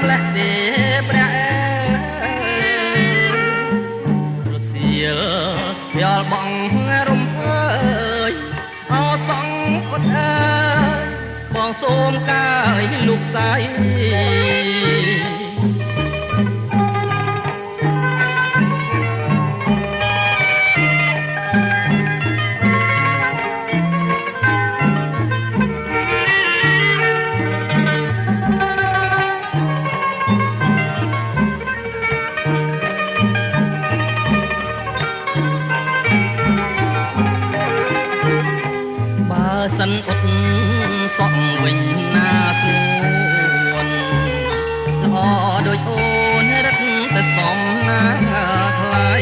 ម្លេះទេព្រះរសៀលវាល់បងរំភើយអោសងអត់អើយបងសូមកាយលោកស្រីសិនអត់សក់វិញណាស្រួនល្អដូចអូនរឹកតែសំណាថ្លៃ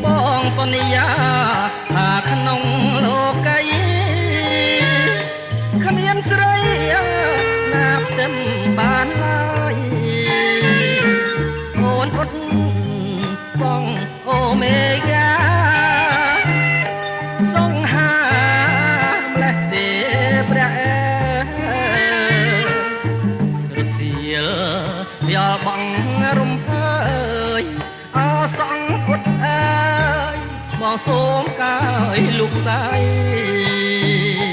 បងសន្យាថាក្នុងលោកីគ្មានស្រីណាផ្ទឹមបានឡើយអូនអត់សងអូមេហ្គាវាល់បងរំភើយអោសងអត់អើយបងសូមកាយលោកស្រី